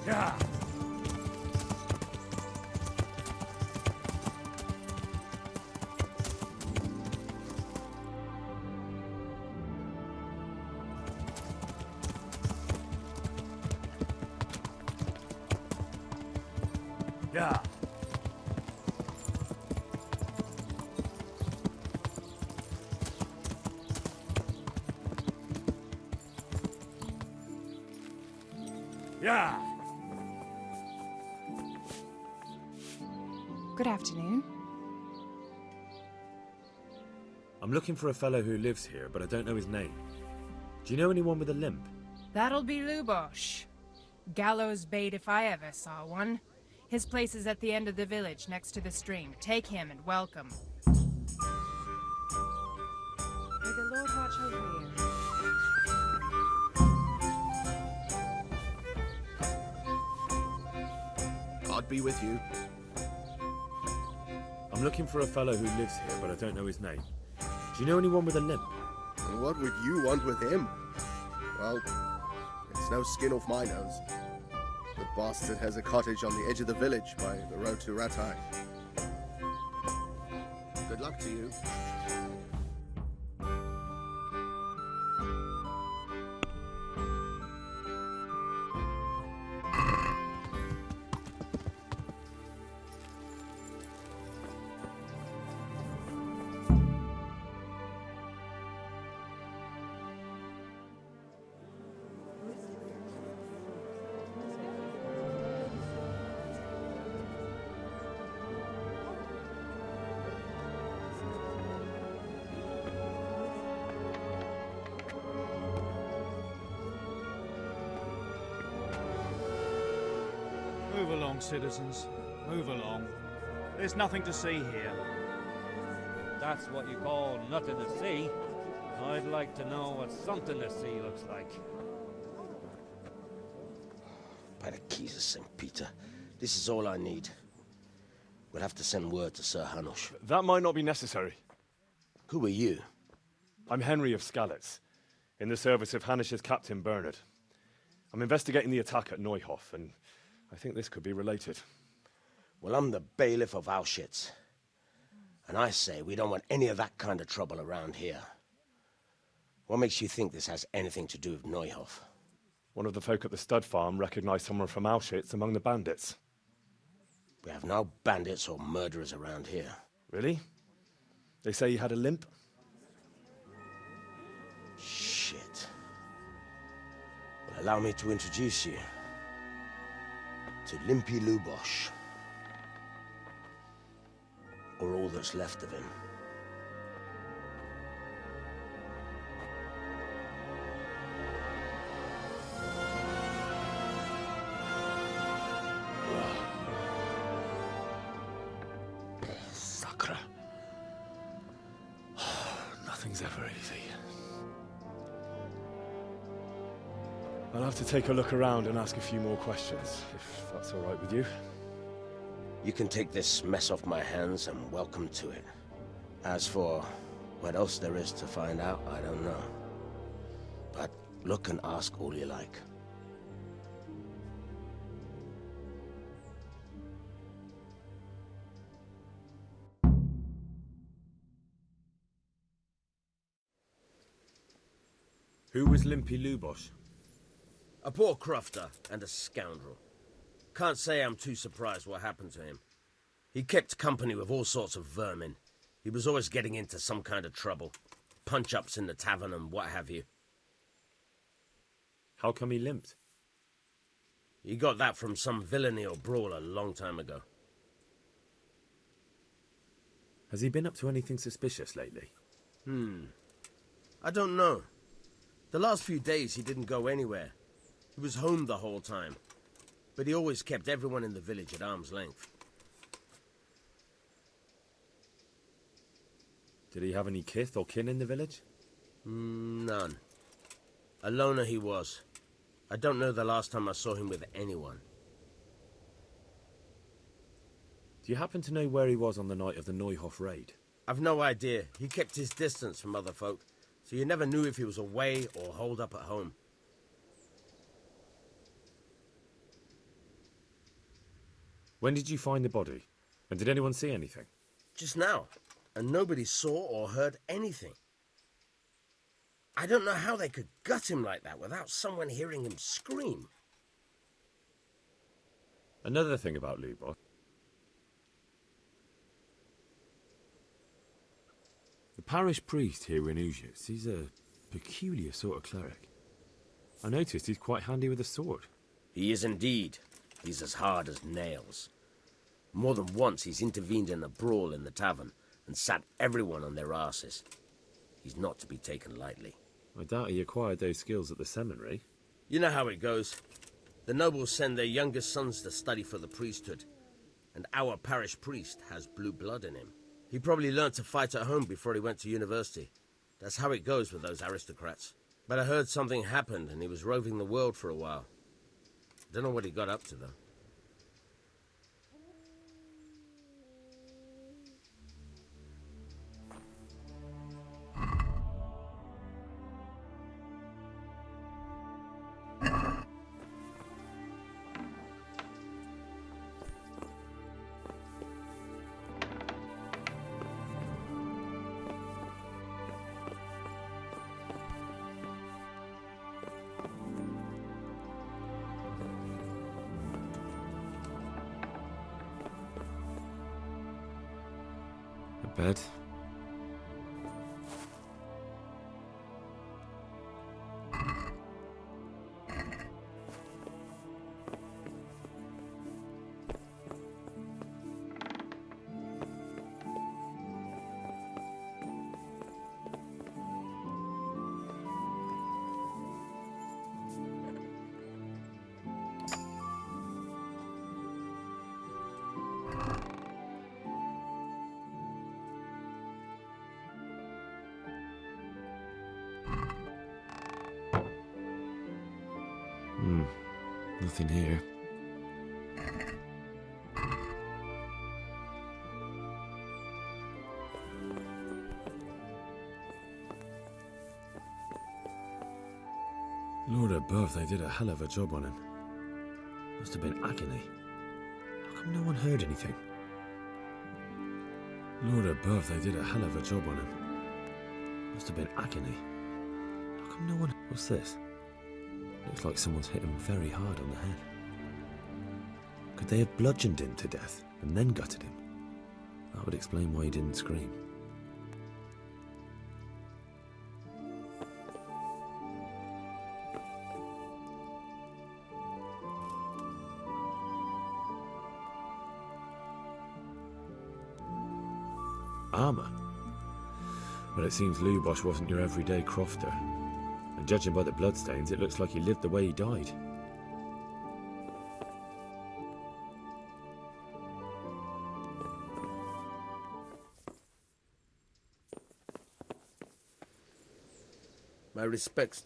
Yeah. Yeah. Yeah. Good afternoon. I'm looking for a fellow who lives here, but I don't know his name. Do you know anyone with a limp? That'll be Lubosh. Gallows bait if I ever saw one. His place is at the end of the village, next to the stream. Take him and welcome. May the Lord watch over you. God be with you. I'm looking for a fellow who lives here, but I don't know his name. Do you know anyone with a limp? And what would you want with him? Well, it's no skin off my nose. The bastard has a cottage on the edge of the village by the road to Ratai. Good luck to you. Move along, citizens. Move along. There's nothing to see here. That's what you call nothing to see. I'd like to know what something to see looks like. By the keys of St. Peter, this is all I need. We'll have to send word to Sir Hanush. That might not be necessary. Who are you? I'm Henry of Skalitz, in the service of Hanush's Captain Bernard. I'm investigating the attack at Neuhof, and I think this could be related. Well, I'm the bailiff of Auschwitz. And I say we don't want any of that kind of trouble around here. What makes you think this has anything to do with Neuhof? One of the folk at the stud farm recognized someone from Auschwitz among the bandits. We have no bandits or murderers around here. Really? They say he had a limp? Shit. Well, allow me to introduce you to Limpy Lubosh. Or all that's left of him. Sakra. Nothing's ever easy. I'll have to take a look around and ask a few more questions, if that's all right with you. You can take this mess off my hands and welcome to it. As for what else there is to find out, I don't know. But look and ask all you like. Who was Limpy Lubosh? A poor crofter and a scoundrel. Can't say I'm too surprised what happened to him. He kept company with all sorts of vermin. He was always getting into some kind of trouble. Punch-ups in the tavern and what have you. How come he limped? He got that from some villainy or brawl a long time ago. Has he been up to anything suspicious lately? I don't know. The last few days he didn't go anywhere. He was home the whole time. But he always kept everyone in the village at arm's length. Did he have any kith or kin in the village? None. A loner he was. I don't know the last time I saw him with anyone. Do you happen to know where he was on the night of the Neuhof raid? I've no idea. He kept his distance from other folk, so you never knew if he was away or holed up at home. When did you find the body? And did anyone see anything? Just now, and nobody saw or heard anything. I don't know how they could gut him like that without someone hearing him scream. Another thing about Lubosh. The parish priest here in Uzis, he's a peculiar sort of cleric. I noticed he's quite handy with a sword. He is indeed. He's as hard as nails. More than once he's intervened in a brawl in the tavern and sat everyone on their asses. He's not to be taken lightly. I doubt he acquired those skills at the seminary. You know how it goes. The nobles send their youngest sons to study for the priesthood, and our parish priest has blue blood in him. He probably learned to fight at home before he went to university. That's how it goes with those aristocrats. But I heard something happened and he was roving the world for a while. Don't know what he got up to, though. Bed. Nothing here. Lord above, they did a hell of a job on him. Must have been agony. How come no one heard anything? Lord above, they did a hell of a job on him. Must have been agony. How come no one... What's this? Looks like someone's hit him very hard on the head. Could they have bludgeoned him to death and then gutted him? That would explain why he didn't scream. Armour? Well, it seems Lubosh wasn't your everyday crofter. And judging by the bloodstains, it looks like he lived the way he died. My respects.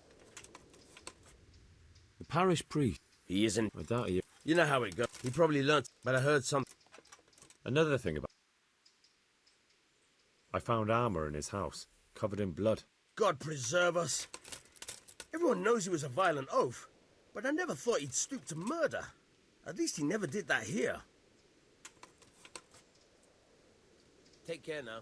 The parish priest. He isn't. I doubt he... You know how it goes. He probably learnt, but I heard something. Another thing about... I found armour in his house, covered in blood. God preserve us. Everyone knows he was a violent oaf, but I never thought he'd stoop to murder. At least he never did that here. Take care now.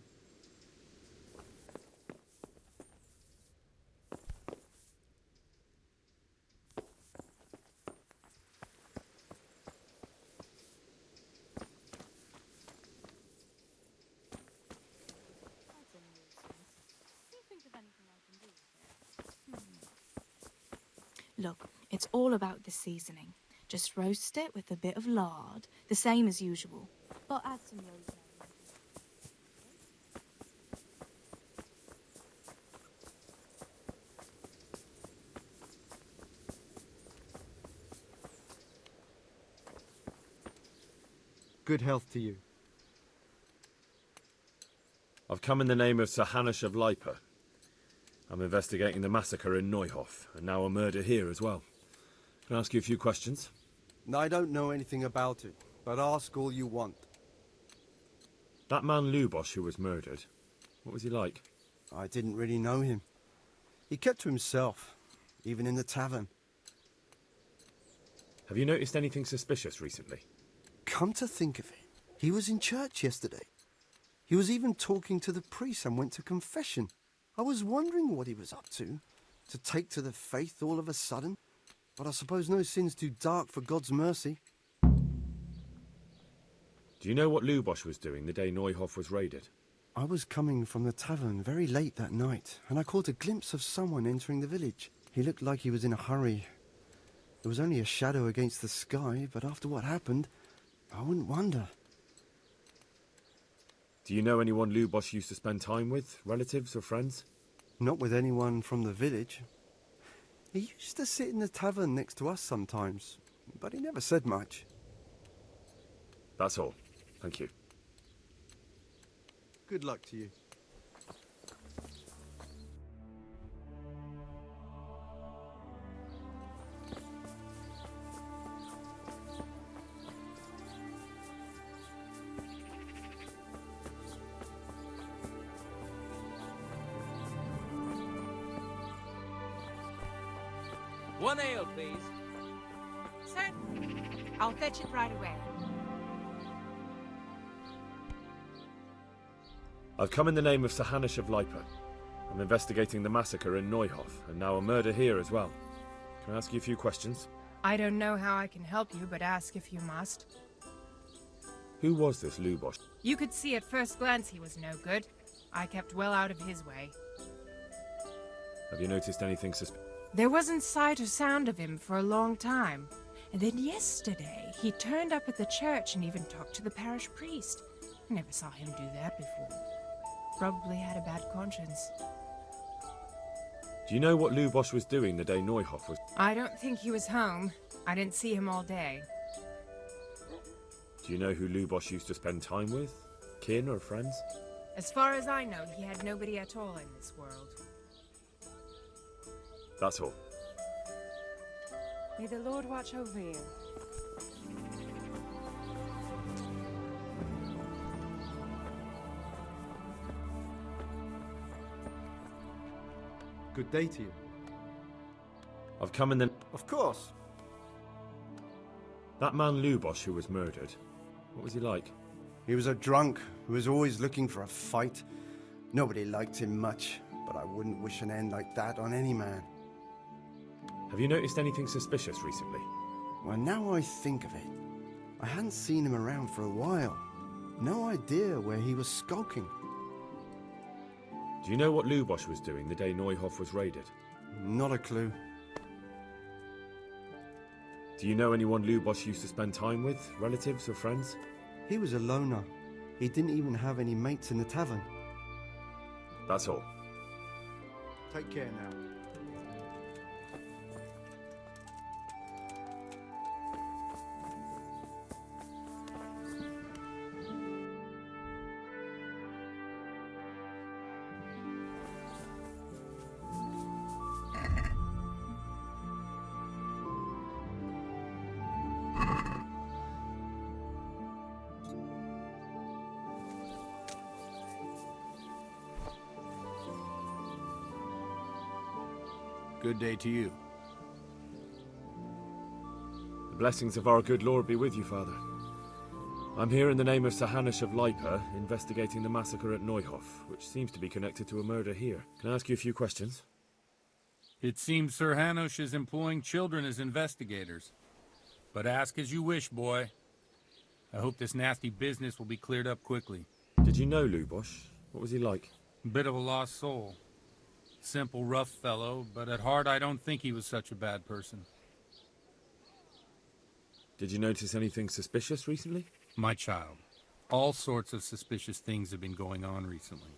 Look, it's all about the seasoning. Just roast it with a bit of lard, the same as usual. But add some rosemary. Good health to you. I've come in the name of Sir Hanush of Lipa. I'm investigating the massacre in Neuhof, and now a murder here as well. Can I ask you a few questions? I don't know anything about it, but ask all you want. That man Lubosh who was murdered, what was he like? I didn't really know him. He kept to himself, even in the tavern. Have you noticed anything suspicious recently? come to think of it, he was in church yesterday. He was even talking to the priest and went to confession. I was wondering what he was up to take to the faith all of a sudden. But I suppose no sin's too dark for God's mercy. Do you know what Lubosh was doing the day Neuhof was raided? I was coming from the tavern very late that night, and I caught a glimpse of someone entering the village. He looked like he was in a hurry. It was only a shadow against the sky, but after what happened, I wouldn't wonder. Do you know anyone Lubosh used to spend time with? Relatives or friends? Not with anyone from the village. He used to sit in the tavern next to us sometimes, but he never said much. That's all. Thank you. Good luck to you. One ale, please. Sir, I'll fetch it right away. I've come in the name of Sir Hanish of Lipa. I'm investigating the massacre in Neuhof, and now a murder here as well. Can I ask you a few questions? I don't know how I can help you, but ask if you must. Who was this Lubosh? You could see at first glance he was no good. I kept well out of his way. Have you noticed anything suspicious? There wasn't sight or sound of him for a long time. And then yesterday, he turned up at the church and even talked to the parish priest. I never saw him do that before. Probably had a bad conscience. Do you know what Lubosh was doing the day Neuhof was? I don't think he was home. I didn't see him all day. Do you know who Lubosh used to spend time with? Kin or friends? As far as I know, he had nobody at all in this world. That's all. May the Lord watch over you. Good day to you. I've come in the... Of course. That man Lubosh who was murdered, what was he like? He was a drunk who was always looking for a fight. Nobody liked him much, but I wouldn't wish an end like that on any man. Have you noticed anything suspicious recently? Well, now I think of it, I hadn't seen him around for a while. No idea where he was skulking. Do you know what Lubosh was doing the day Neuhof was raided? Not a clue. Do you know anyone Lubosh used to spend time with? Relatives or friends? He was a loner. He didn't even have any mates in the tavern. That's all. Take care now. Good day to you. The blessings of our good Lord be with you, Father. I'm here in the name of Sir Hanish of Lipa, investigating the massacre at Neuhof, which seems to be connected to a murder here. Can I ask you a few questions? It seems Sir Hanosh is employing children as investigators. But ask as you wish, boy. I hope this nasty business will be cleared up quickly. Did you know Lubosh? What was he like? Bit of a lost soul. Simple, rough fellow, but at heart I don't think he was such a bad person. Did you notice anything suspicious recently? My child, all sorts of suspicious things have been going on recently.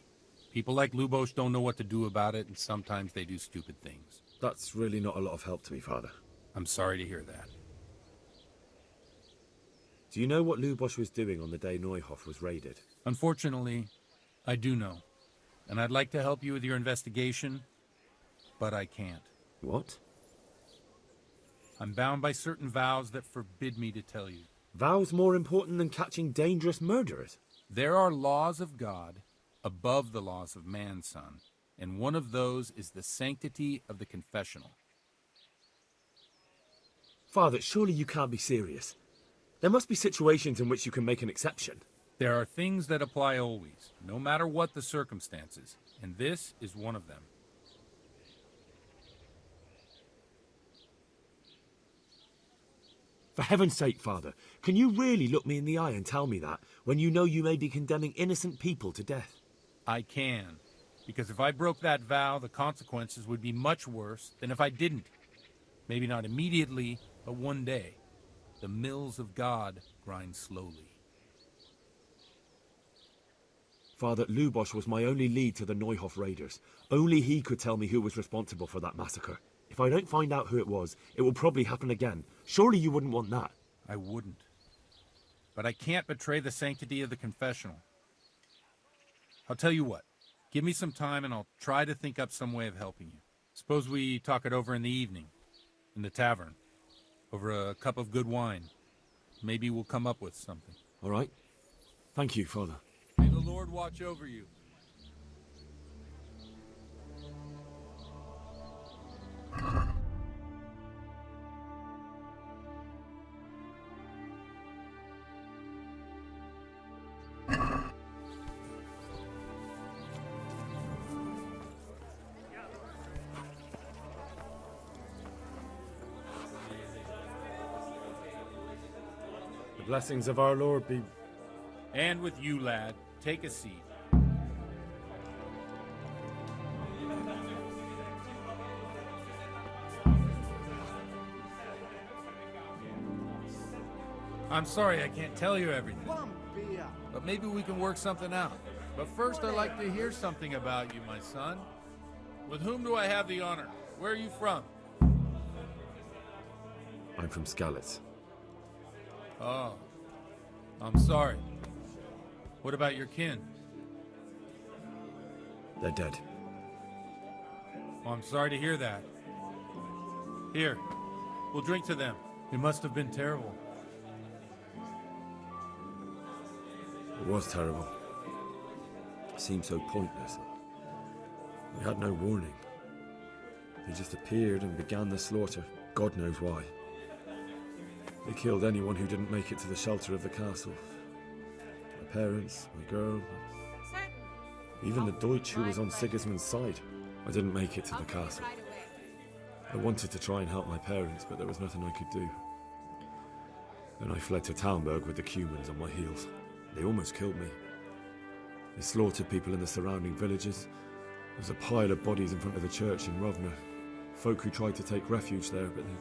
People like Lubosh don't know what to do about it, and sometimes they do stupid things. That's really not a lot of help to me, Father. I'm sorry to hear that. Do you know what Lubosh was doing on the day Neuhof was raided? Unfortunately, I do know. And I'd like to help you with your investigation, but I can't. What? I'm bound by certain vows that forbid me to tell you. Vows more important than catching dangerous murderers? There are laws of God above the laws of man, son, and one of those is the sanctity of the confessional. Father, surely you can't be serious. There must be situations in which you can make an exception. There are things that apply always, no matter what the circumstances, and this is one of them. For heaven's sake, Father, can you really look me in the eye and tell me that, when you know you may be condemning innocent people to death? I can, because if I broke that vow, the consequences would be much worse than if I didn't. Maybe not immediately, but one day. The mills of God grind slowly. Father, Lubosh was my only lead to the Neuhof raiders. Only he could tell me who was responsible for that massacre. If I don't find out who it was, it will probably happen again. Surely you wouldn't want that. I wouldn't. But I can't betray the sanctity of the confessional. I'll tell you what. Give me some time and I'll try to think up some way of helping you. Suppose we talk it over in the evening, in the tavern, over a cup of good wine. Maybe we'll come up with something. All right. Thank you, Father. May the Lord watch over you. The blessings of our Lord be... And with you, lad. Take a seat. I'm sorry I can't tell you everything. But maybe we can work something out. But first I'd like to hear something about you, my son. With whom do I have the honor? Where are you from? I'm from Skalitz. Oh. I'm sorry. What about your kin? They're dead. Oh, I'm sorry to hear that. Here, we'll drink to them. It must have been terrible. It was terrible. It seemed so pointless. We had no warning. They just appeared and began the slaughter. God knows why. They killed anyone who didn't make it to the shelter of the castle. My parents, my girl, even the Deutsch who was on Sigismund's side. I didn't make it to the castle. I wanted to try and help my parents, but there was nothing I could do. Then I fled to Talmberg with the Cumans on my heels. They almost killed me. They slaughtered people in the surrounding villages. There was a pile of bodies in front of the church in Rovna. Folk who tried to take refuge there, but they...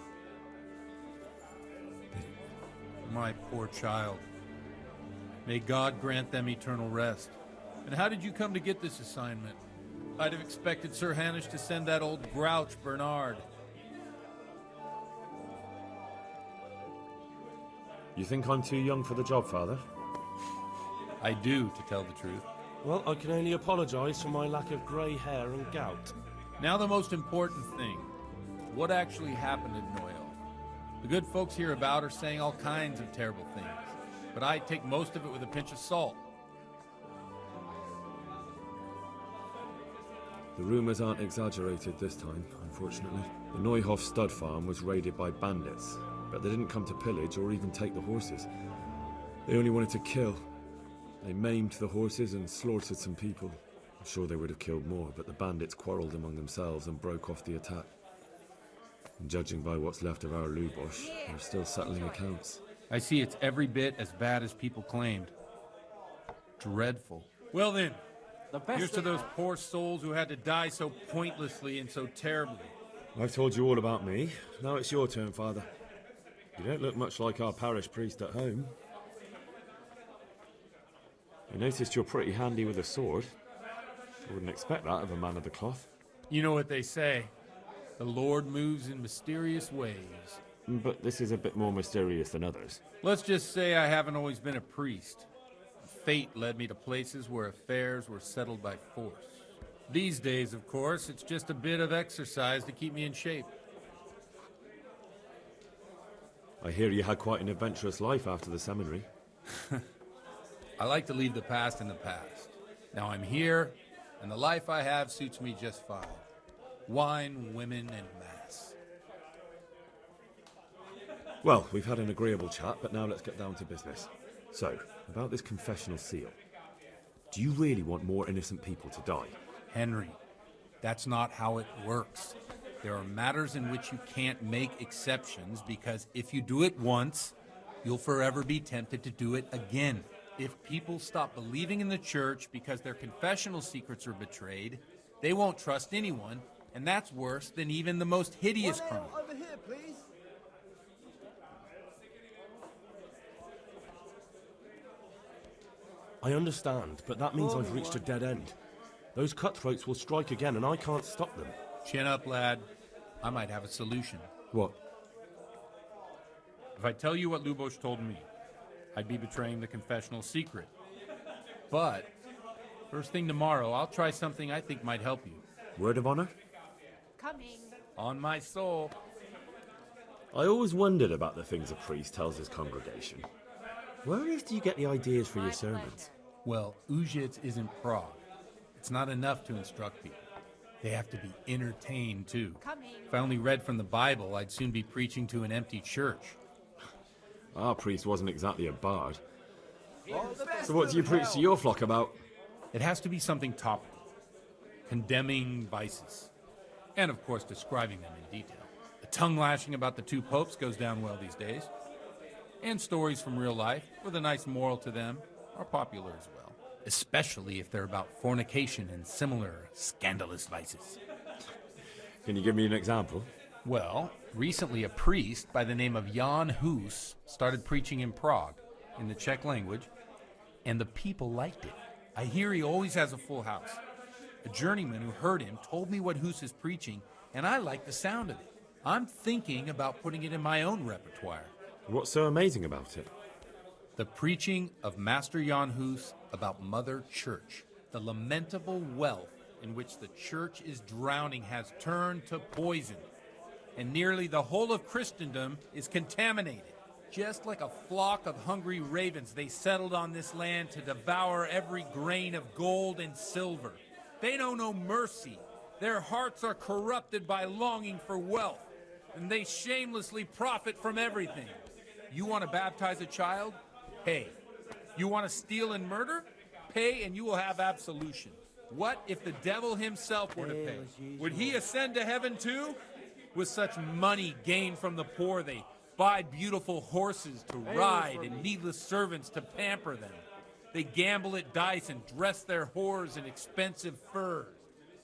My poor child. May God grant them eternal rest. And how did you come to get this assignment? I'd have expected Sir Hanush to send that old grouch, Bernard. You think I'm too young for the job, Father? I do, to tell the truth. Well, I can only apologise for my lack of grey hair and gout. Now the most important thing. What actually happened at Neuhof? The good folks hereabout are saying all kinds of terrible things, but I take most of it with a pinch of salt. The rumours aren't exaggerated this time, unfortunately. The Neuhof stud farm was raided by bandits, but they didn't come to pillage or even take the horses. They only wanted to kill. They maimed the horses and slaughtered some people. I'm sure they would have killed more, but the bandits quarrelled among themselves and broke off the attack. And judging by what's left of our Lubosh, they're still settling accounts. I see it's every bit as bad as people claimed. Dreadful. Well then, here's to those poor souls who had to die so pointlessly and so terribly. I've told you all about me. Now it's your turn, Father. You don't look much like our parish priest at home. I noticed you're pretty handy with a sword. I wouldn't expect that of a man of the cloth. You know what they say. The Lord moves in mysterious ways. But this is a bit more mysterious than others. Let's just say I haven't always been a priest. Fate led me to places where affairs were settled by force. These days, of course, it's just a bit of exercise to keep me in shape. I hear you had quite an adventurous life after the seminary. I like to leave the past in the past. Now I'm here, and the life I have suits me just fine. Wine, women, and mass. Well, we've had an agreeable chat, but now let's get down to business. So, about this confessional seal. Do you really want more innocent people to die? Henry, that's not how it works. There are matters in which you can't make exceptions because if you do it once, you'll forever be tempted to do it again. If people stop believing in the church because their confessional secrets are betrayed, they won't trust anyone, and that's worse than even the most hideous crime. Over here, please. I understand, but that means I've reached a dead end. Those cutthroats will strike again, and I can't stop them. Chin up, lad. I might have a solution. What? If I tell you what Lubosh told me, I'd be betraying the confessional secret. But, first thing tomorrow, I'll try something I think might help you. Word of honor? Coming. On my soul. I always wondered about the things a priest tells his congregation. Where on earth do you get the ideas for your sermons? Well, Ujits is in Prague. It's not enough to instruct people. They have to be entertained, too. Coming. If I only read from the Bible, I'd soon be preaching to an empty church. Our priest wasn't exactly a bard. So what do you preach to your flock about? It has to be something topical. Condemning vices. And, of course, describing them in detail. The tongue-lashing about the two popes goes down well these days. And stories from real life, with a nice moral to them, are popular as well. Especially if they're about fornication and similar scandalous vices. Can you give me an example? Well, recently a priest by the name of Jan Hus started preaching in Prague, in the Czech language, and the people liked it. I hear he always has a full house. A journeyman who heard him told me what Hus is preaching, and I like the sound of it. I'm thinking about putting it in my own repertoire. What's so amazing about it? The preaching of Master Jan Hus about Mother Church. The lamentable wealth in which the church is drowning has turned to poison, and nearly the whole of Christendom is contaminated. Just like a flock of hungry ravens, they settled on this land to devour every grain of gold and silver. They know no mercy. Their hearts are corrupted by longing for wealth, and they shamelessly profit from everything. You want to baptize a child? Pay. You want to steal and murder? Pay and you will have absolution. What if the devil himself were to pay? Would he ascend to heaven too? With such money gained from the poor, they buy beautiful horses to ride and needless servants to pamper them. They gamble at dice and dress their whores in expensive furs,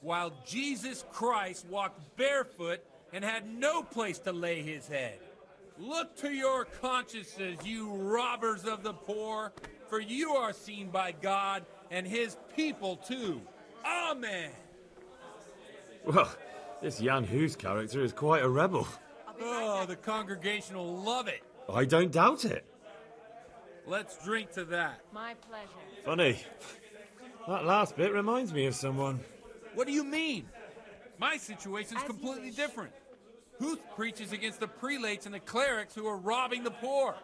while Jesus Christ walked barefoot and had no place to lay his head. Look to your consciences, you robbers of the poor, for you are seen by God and his people too. Amen. Well, this Jan Hus character is quite a rebel. Oh, the congregation will love it. I don't doubt it. Let's drink to that. My pleasure. Funny. That last bit reminds me of someone. What do you mean? My situation's completely different. Huth preaches against the prelates and the clerics who are robbing the poor.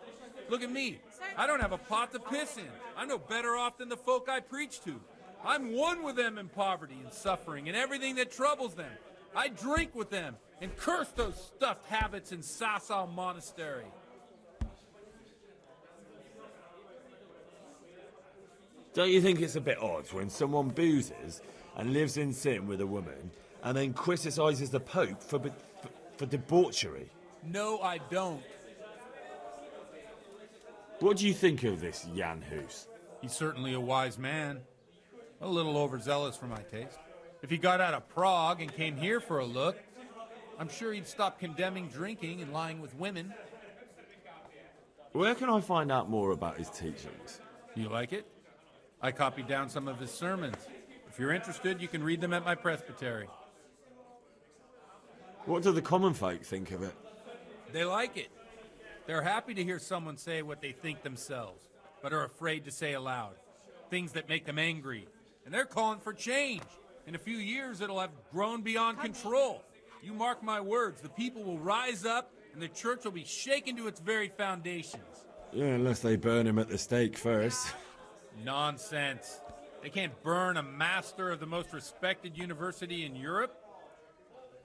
Look at me. I don't have a pot to piss in. I'm no better off than the folk I preach to. I'm one with them in poverty and suffering and everything that troubles them. I drink with them and curse those stuffed habits in Sasau Monastery. Don't you think it's a bit odd when someone boozes and lives in sin with a woman and then criticises the Pope for debauchery? No, I don't. What do you think of this Jan Hus? He's certainly a wise man. A little overzealous for my taste. If he got out of Prague and came here for a look, I'm sure he'd stop condemning drinking and lying with women. Where can I find out more about his teachings? You like it? I copied down some of his sermons. If you're interested, you can read them at my presbytery. What do the common folk think of it? They like it. They're happy to hear someone say what they think themselves, but are afraid to say aloud. Things that make them angry. And they're calling for change. In a few years, it'll have grown beyond control. You mark my words, the people will rise up, and the church will be shaken to its very foundations. Yeah, unless they burn him at the stake first. Nonsense. They can't burn a master of the most respected university in Europe.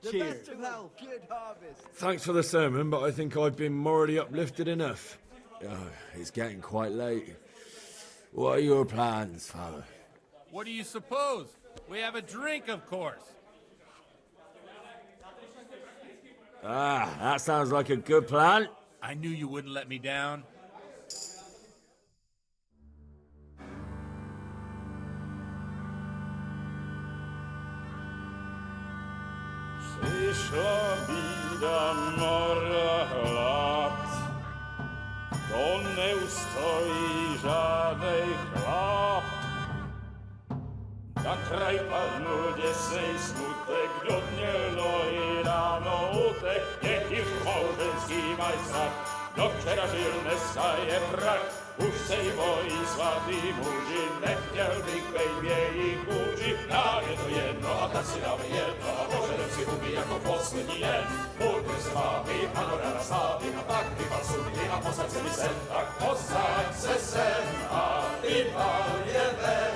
Cheers. Best of health. Good harvest. Thanks for the sermon, but I think I've been morally uplifted enough. Oh, it's getting quite late. What are your plans, Father? What do you suppose? We have a drink, of course. Ah, that sounds like a good plan. I knew you wouldn't let me down. Przyszła bida mora lat, to nie ustoi żadnej chlap. Na kraj panuje sej smutek, do dnielo i rano utek, niech już małżeński majstrat, do wczera żylne staje prak. Už sejmoj svatý muži, nechtěl bych bejbě jí kůži. Nám je to jedno a tak si dáme jedno a požadem si huby jako poslední jen. Půjdu se vámi a do rána slávy a pak vypal sudy a posaď se mi sem. Tak posaď se sem a vypal je ven.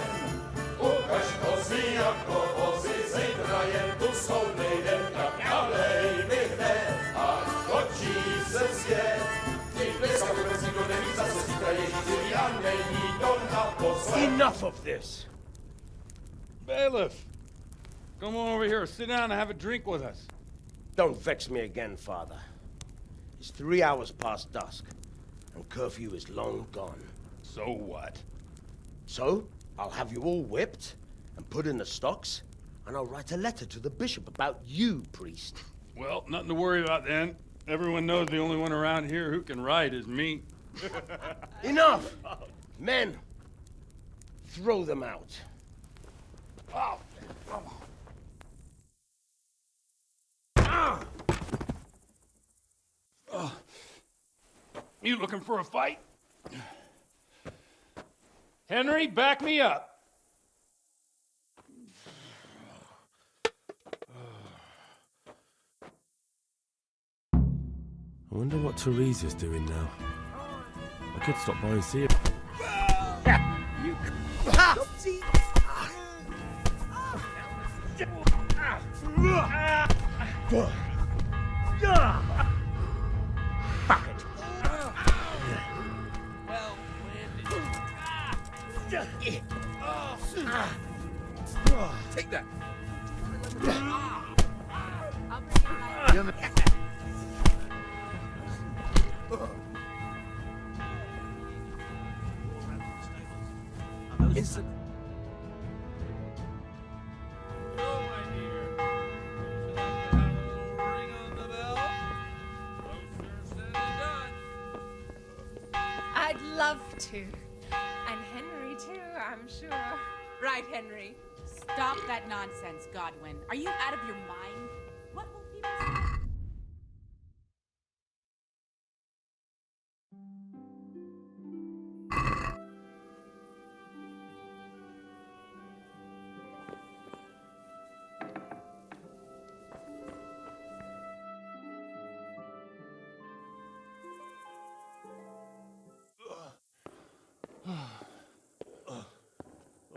Ukaž kozy jako vozy, zítra jen tu svou nejdem, tak nalej mi hned, ať točí se svět. Enough of this! Bailiff! Come on over here, sit down and have a drink with us. Don't vex me again, Father. It's 3 hours past dusk, and curfew is long gone. So what? So, I'll have you all whipped, and put in the stocks, and I'll write a letter to the bishop about you, priest. Well, nothing to worry about then. Everyone knows the only one around here who can ride is me. Enough! Men, throw them out. Oh. You looking for a fight? Henry, back me up. I wonder what Teresa's doing now. I could stop by and see her. You... Fuck it. Take that. Is it? I'd love to. And Henry, too, I'm sure. Right, Henry? Stop that nonsense, Godwin. Are you out of your mind? What will people say?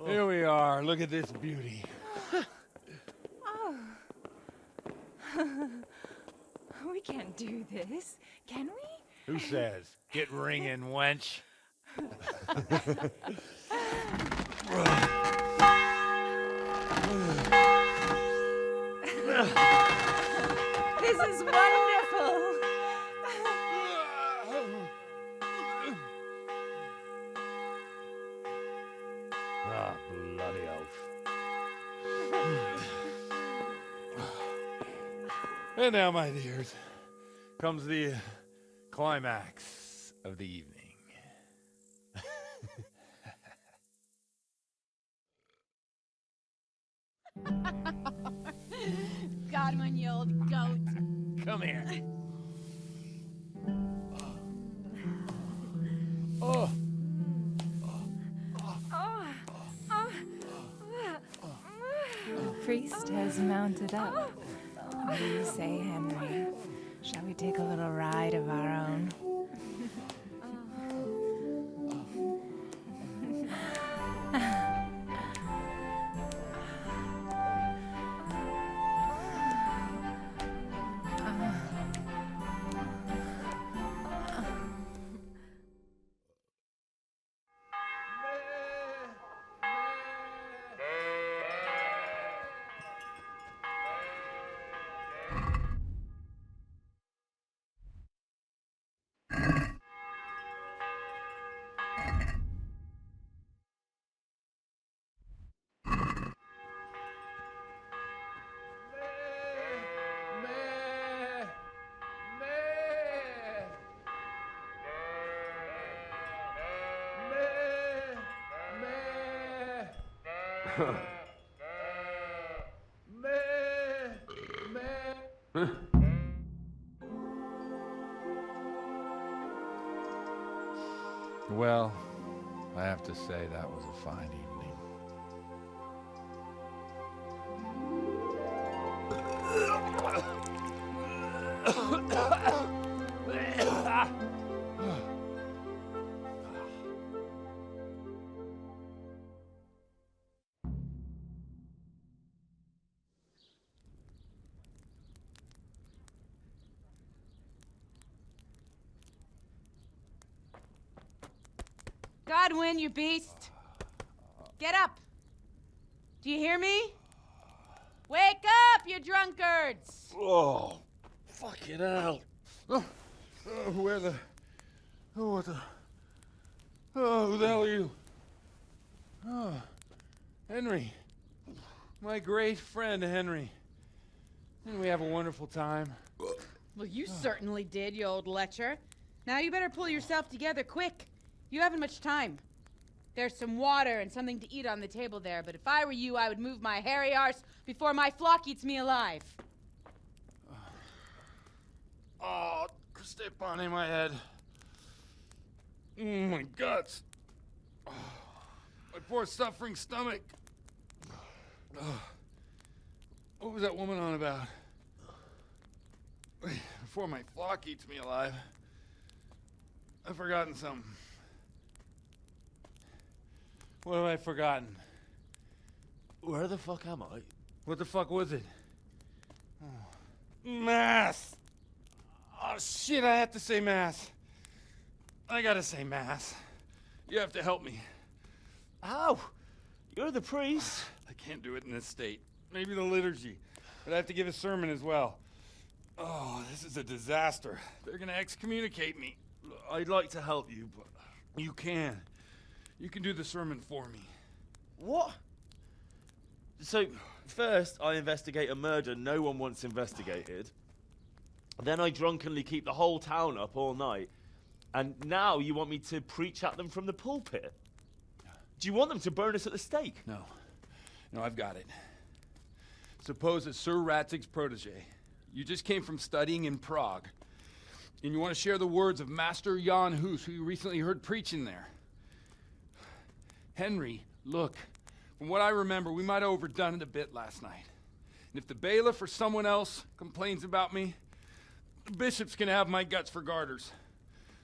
Here we are. Look at this beauty. Oh. We can't do this, can we? Who says? Get ringing, wench. This is wonderful. Ah, bloody oath. And now, my dears, comes the climax of the evening. Godwin, you old goat. Come here. Oh. The priest has mounted up. What do you say, Henry? Shall we take a little ride of our own? Well, I have to say that was a fine evening. Godwin, you beast! Get up! Do you hear me? Wake up, you drunkards! Oh, fucking hell. Where the... Oh, what the... Oh, who the hell are you? Oh, Henry. My great friend, Henry. Didn't we have a wonderful time? Well, you certainly did, you old lecher. Now you better pull yourself together quick. You haven't much time. There's some water and something to eat on the table there, but if I were you, I would move my hairy arse before my flock eats me alive. Oh, step on in my head. My guts. Oh, my poor suffering stomach. Oh, what was that woman on about? Before my flock eats me alive. I've forgotten something. What have I forgotten? Where the fuck am I? What the fuck was it? Mass! Oh shit, I have to say mass. I gotta say mass. You have to help me. How? You're the priest. I can't do it in this state. Maybe the liturgy. But I have to give a sermon as well. Oh, this is a disaster. They're gonna excommunicate me. I'd like to help you, but... You can. You can do the sermon for me. What? So, first I investigate a murder no one wants investigated. Then I drunkenly keep the whole town up all night. And now you want me to preach at them from the pulpit? Do you want them to burn us at the stake? No. No, I've got it. Suppose that Sir Ratzig's protege. You just came from studying in Prague. And you want to share the words of Master Jan Hus, who you recently heard preaching there. Henry, look, from what I remember, we might have overdone it a bit last night. And if the bailiff or someone else complains about me, the bishop's gonna have my guts for garters.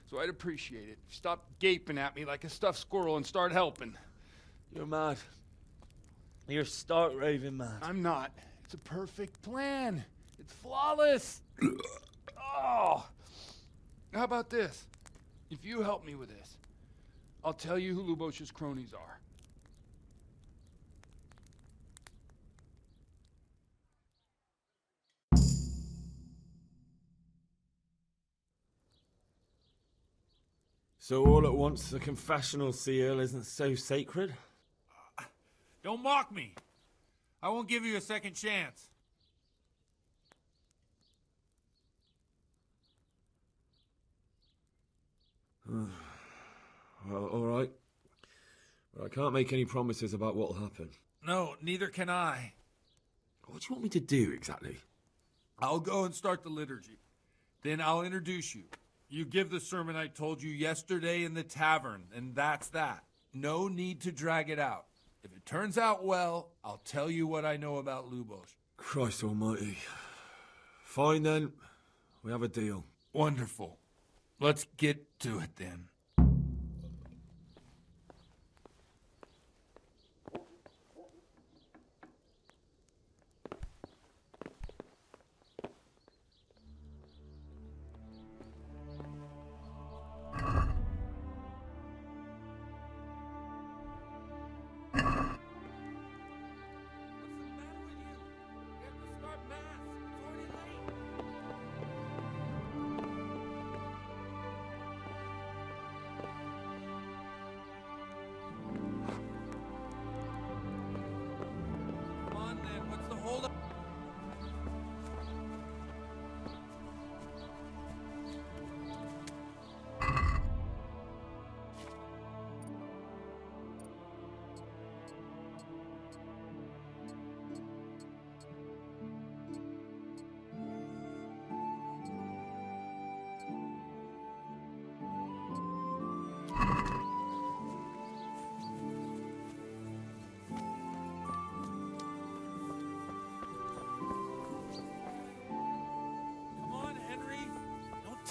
So I'd appreciate it. Stop gaping at me like a stuffed squirrel and start helping. You're mad. You're stark raving mad. I'm not. It's a perfect plan. It's flawless. Oh. How about this? If you help me with this, I'll tell you who Lubosh's cronies are. So all at once, the confessional seal isn't so sacred? Don't mock me. I won't give you a second chance. Well, all right. But I can't make any promises about what'll happen. No, neither can I. What do you want me to do, exactly? I'll go and start the liturgy. Then I'll introduce you. You give the sermon I told you yesterday in the tavern, and that's that. No need to drag it out. If it turns out well, I'll tell you what I know about Lubosh. Christ almighty. Fine then. We have a deal. Wonderful. Let's get to it then.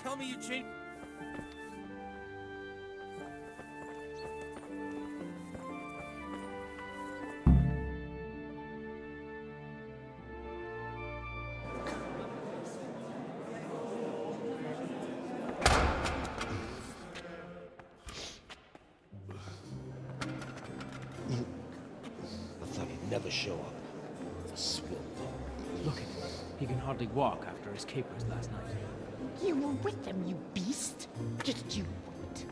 tell me you changed... I thought he'd never show up. The swimp. Look at him. He can hardly walk after his capers last night. You were with them, you beast. Just you wait.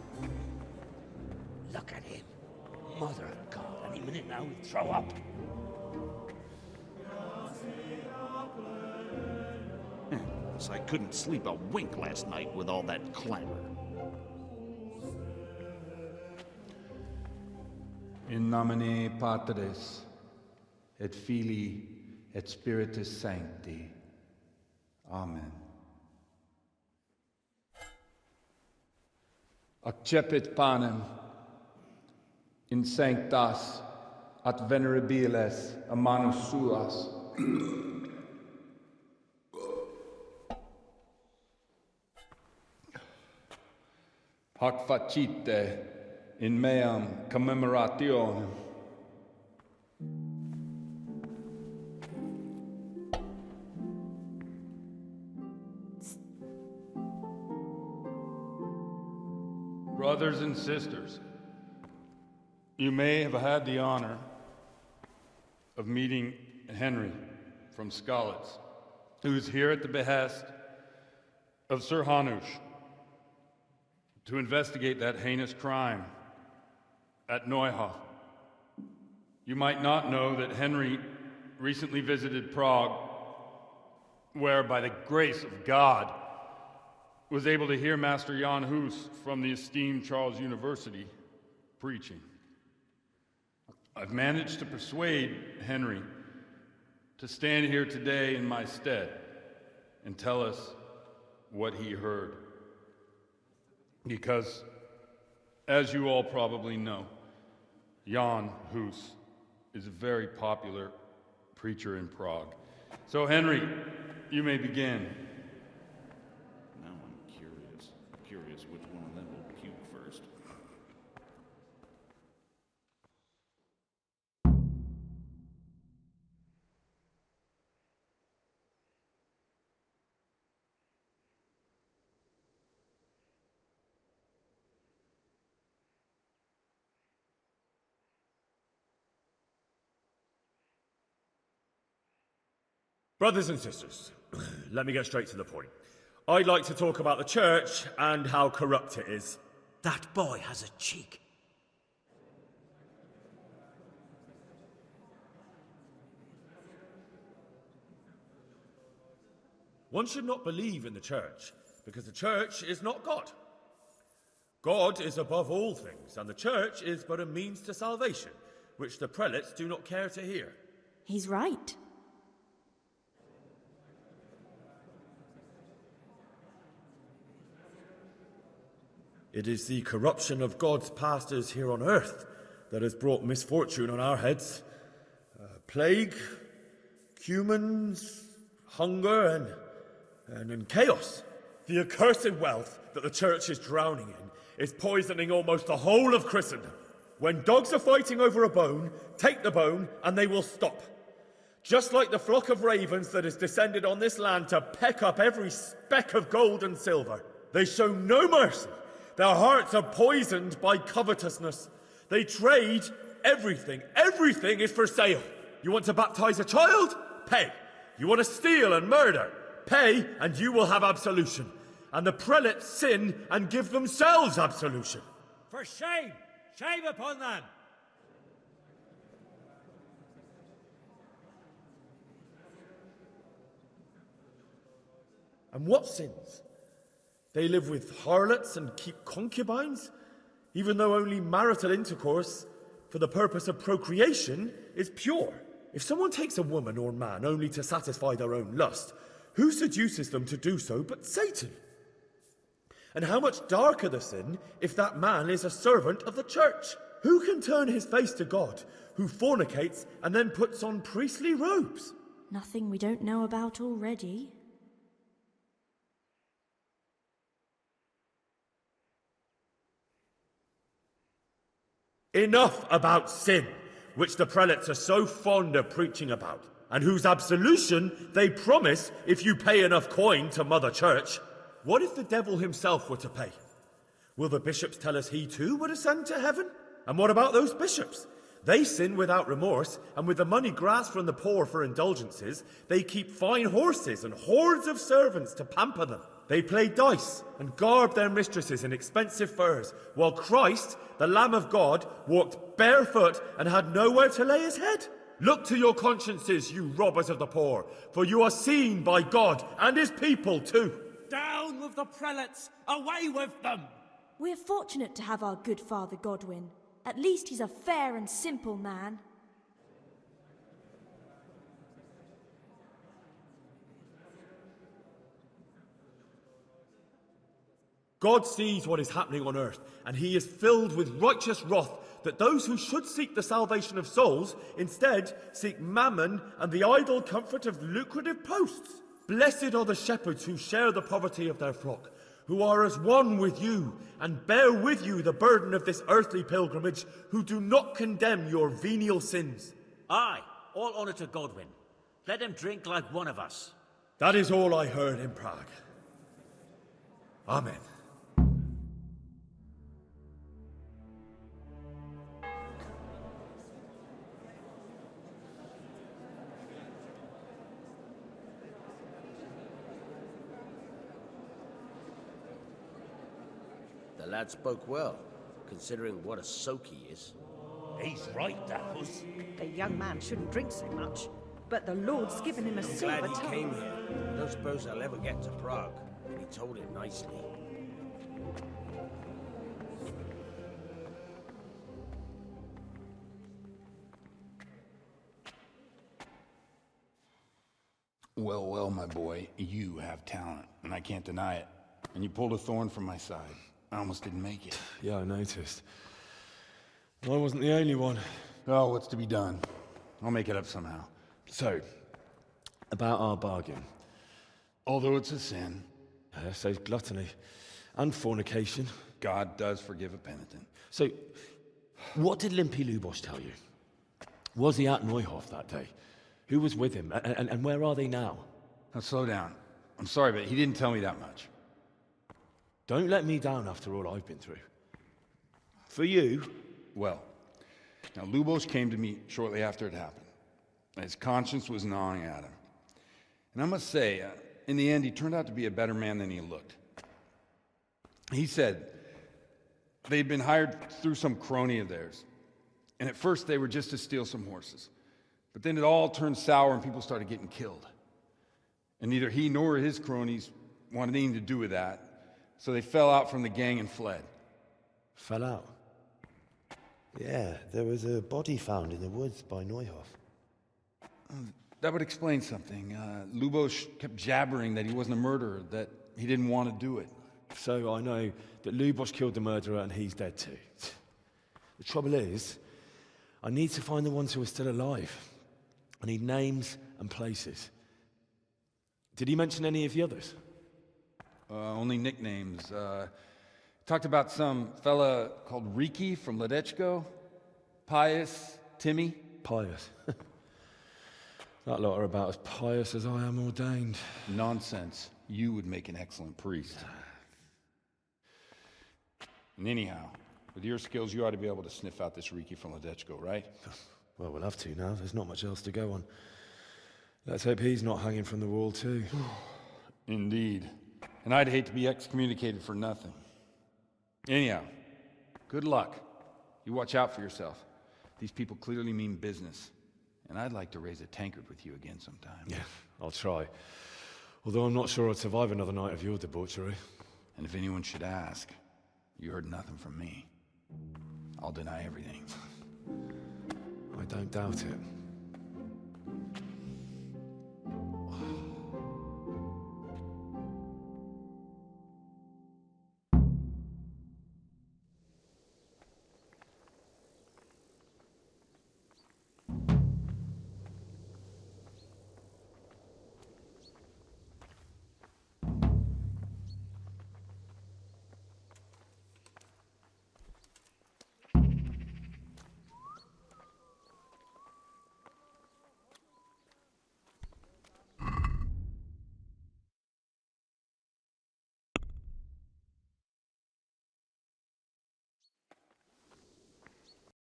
Look at him. Mother of God, any minute now he'll throw up. So I couldn't sleep a wink last night with all that clamor. In nomine Patris, et Filii, et Spiritus Sancti. Amen. Accepit panem in sanctas at venerabiles a manus suas. Hac facite in meam commemorationem. Brothers and sisters, you may have had the honor of meeting Henry from Skalitz, who is here at the behest of Sir Hanush to investigate that heinous crime at Neuhof. You might not know that Henry recently visited Prague, where, by the grace of God, was able to hear Master Jan Hus from the esteemed Charles University preaching. I've managed to persuade Henry to stand here today in my stead and tell us what he heard. Because, as you all probably know, Jan Hus is a very popular preacher in Prague. So, Henry, you may begin. Now I'm curious which one of them will puke first. Brothers and sisters, let me get straight to the point. I'd like to talk about the church and how corrupt it is. That boy has a cheek. One should not believe in the church, because the church is not God. God is above all things, and the church is but a means to salvation, which the prelates do not care to hear. He's right. It is the corruption of God's pastors here on earth that has brought misfortune on our heads. Plague, humans, hunger, and chaos. The accursed wealth that the church is drowning in is poisoning almost the whole of Christendom. When dogs are fighting over a bone, take the bone and they will stop. Just like the flock of ravens that has descended on this land to peck up every speck of gold and silver. They show no mercy. Their hearts are poisoned by covetousness. They trade everything. Everything is for sale. You want to baptize a child? Pay. You want to steal and murder? Pay, and you will have absolution. And the prelates sin and give themselves absolution. For shame! Shame upon them! And what sins? They live with harlots and keep concubines, even though only marital intercourse for the purpose of procreation is pure. If someone takes a woman or man only to satisfy their own lust, who seduces them to do so but Satan? And how much darker the sin if that man is a servant of the church? Who can turn his face to God, who fornicates and then puts on priestly robes? Nothing we don't know about already. Enough about sin, which the prelates are so fond of preaching about, and whose absolution they promise if you pay enough coin to Mother Church. What if the devil himself were to pay? Will the bishops tell us he too would ascend to heaven? And what about those bishops? They sin without remorse, and with the money grasped from the poor for indulgences, they keep fine horses and hordes of servants to pamper them. They play dice and garb their mistresses in expensive furs, while Christ, the Lamb of God, walked barefoot and had nowhere to lay his head. Look to your consciences, you robbers of the poor, for you are seen by God and his people too. Down with the prelates! Away with them! We're fortunate to have our good Father Godwin. At least he's a fair and simple man. God sees what is happening on earth, and he is filled with righteous wrath that those who should seek the salvation of souls instead seek mammon and the idle comfort of lucrative posts. Blessed are the shepherds who share the poverty of their flock, who are as one with you and bear with you the burden of this earthly pilgrimage, who do not condemn your venial sins. Aye, all honour to Godwin. Let him drink like one of us. That is all I heard in Prague. Amen. The lad spoke well, considering what a soak he is. He's right, that was. The young man shouldn't drink so much, but the Lord's given him a I'm silver glad he tongue. came here. I don't suppose I'll ever get to Prague, and he told it nicely. Well, well, my boy, you have talent, and I can't deny it. And you pulled a thorn from my side. I almost didn't make it. Yeah, I noticed. I wasn't the only one. Oh, what's to be done? I'll make it up somehow. So, about our bargain. Although it's a sin. So gluttony and fornication. God does forgive a penitent. So, what did Limpy Lubosh tell you? Was he at Neuhof that day? Who was with him? And where are they now? Now, slow down. I'm sorry, but he didn't tell me that much. Don't let me down after all I've been through. For you... Well, now Lubosh came to me shortly after it happened. His conscience was gnawing at him. And I must say, in the end, he turned out to be a better man than he looked. He said they'd been hired through some crony of theirs. And at first they were just to steal some horses. But then it all turned sour and people started getting killed. And neither he nor his cronies wanted anything to do with that. So they fell out from the gang and fled. Fell out? Yeah, there was a body found in the woods by Neuhof. That would explain something. Lubosh kept jabbering that he wasn't a murderer, that he didn't want to do it. So I know that Lubosh killed the murderer and he's dead too. The trouble is, I need to find the ones who are still alive. I need names and places. Did he mention any of the others? Only nicknames. Talked about some fella called Riki from Ledechko, Pius, Timmy. Pius. That lot are about as pious as I am ordained. Nonsense. You would make an excellent priest. And anyhow, with your skills, you ought to be able to sniff out this Riki from Ledechko, right? Well, we'll have to now. There's not much else to go on. Let's hope he's not hanging from the wall too. Indeed. And I'd hate to be excommunicated for nothing. Anyhow, good luck. You watch out for yourself. These people clearly mean business. And I'd like to raise a tankard with you again sometime. Yeah, I'll try. Although I'm not sure I'd survive another night of your debauchery. And if anyone should ask, you heard nothing from me. I'll deny everything. I don't doubt it.